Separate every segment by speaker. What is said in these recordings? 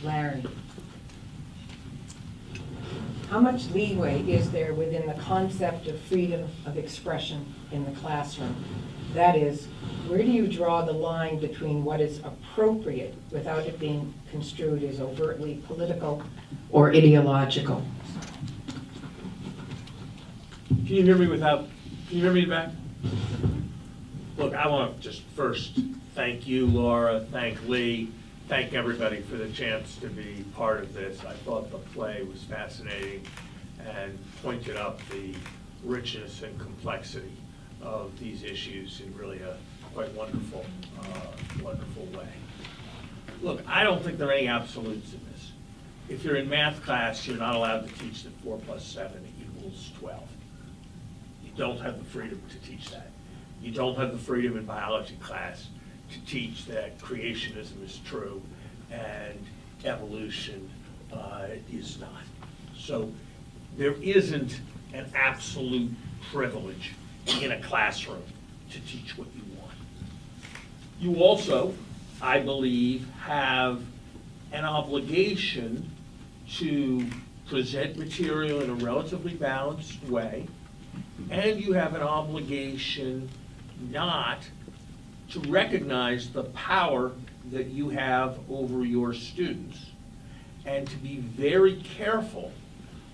Speaker 1: Larry, how much leeway is there within the concept of freedom of expression in the classroom? That is, where do you draw the line between what is appropriate without it being construed as overtly political or ideological?
Speaker 2: Can you hear me can you hear me back? Look, I want to just first thank you, Laura, thank Lee, thank everybody for the chance to be part of this. I thought the play was fascinating and pointed up the richness and complexity of these issues in really a quite wonderful, wonderful way. Look, I don't think there are any absolutes in this. If you're in math class, you're not allowed to teach that 4 + 7 = 12. You don't have the freedom to teach that. You don't have the freedom in biology class to teach that creationism is true and evolution is not. So there isn't an absolute privilege in a classroom to teach what you want. You also, I believe, have an obligation to present material in a relatively balanced way, and you have an obligation not to recognize the power that you have over your students, and to be very careful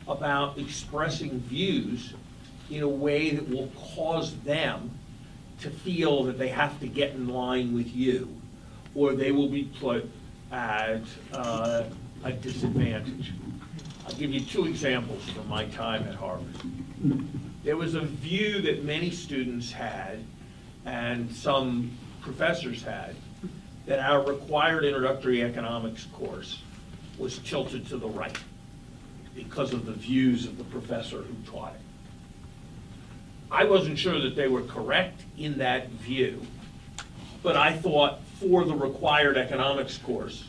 Speaker 2: about expressing views in a way that will cause them to feel that they have to get in line with you, or they will be put at a disadvantage. I'll give you 2 examples from my time at Harvard. There was a view that many students had, and some professors had, that our required introductory economics course was tilted to the right because of the views of the professor who taught it. I wasn't sure that they were correct in that view, but I thought for the required economics course,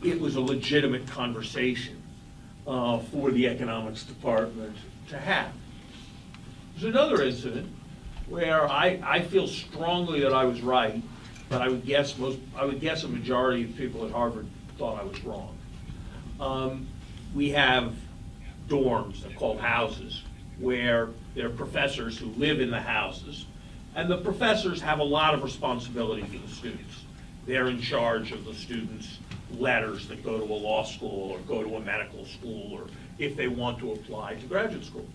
Speaker 2: it was a legitimate conversation for the economics department to have. There's another incident where I feel strongly that I was right, but I would guess a majority of people at Harvard thought I was wrong. We have dorms, they're called houses, where there are professors who live in the houses, and the professors have a lot of responsibility for the students. They're in charge of the students' letters that go to a law school or go to a medical school, or if they want to apply to graduate school.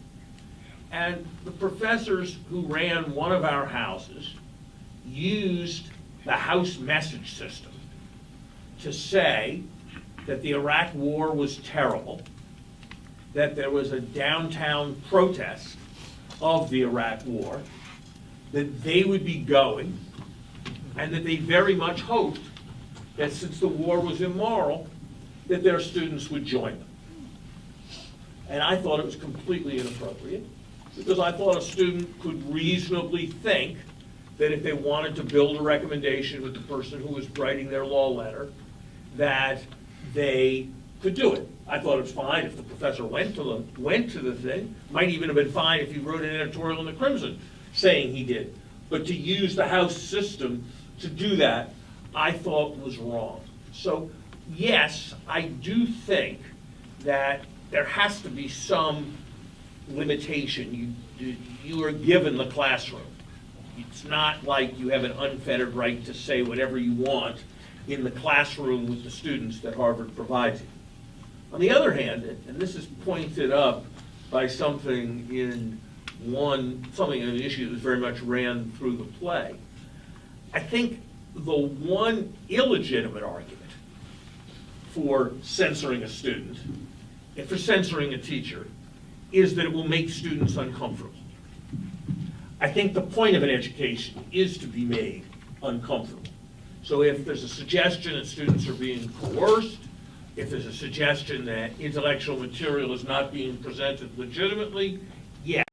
Speaker 2: And the professors who ran one of our houses used the house message system to say that the Iraq War was terrible, that there was a downtown protest of the Iraq War, that they would be going, and that they very much hoped that since the war was immoral, that their students would join them. And I thought it was completely inappropriate, because I thought a student could reasonably think that if they wanted to build a recommendation with the person who was writing their law letter, that they could do it. I thought it was fine if the professor went to the thing. Might even have been fine if he wrote an editorial in the Crimson saying he did. But to use the House system to do that, I thought was wrong. So yes, I do think that there has to be some limitation. You are given the classroom. It's not like you have an unfettered right to say whatever you want in the classroom with the students that Harvard provides you. On the other hand, and this is pointed up by something in an issue that very much ran through the play, I think the one illegitimate argument for censoring a student and for censoring a teacher is that it will make students uncomfortable. I think the point of an education is to be made uncomfortable. So if there's a suggestion that students are being coerced, if there's a suggestion that intellectual material is not being presented legitimately, yes.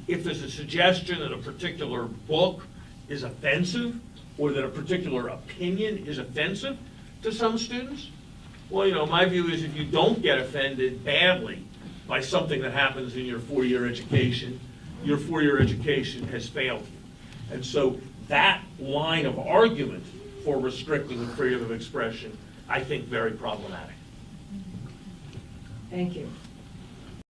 Speaker 2: If there's a suggestion that a particular book is offensive, or that a particular opinion is offensive to some students, well, my view is if you don't get offended badly by something that happens in your 4-year education, your 4-year education has failed you. And so that line of argument for restricting the freedom of expression I think, very problematic.
Speaker 1: Thank you.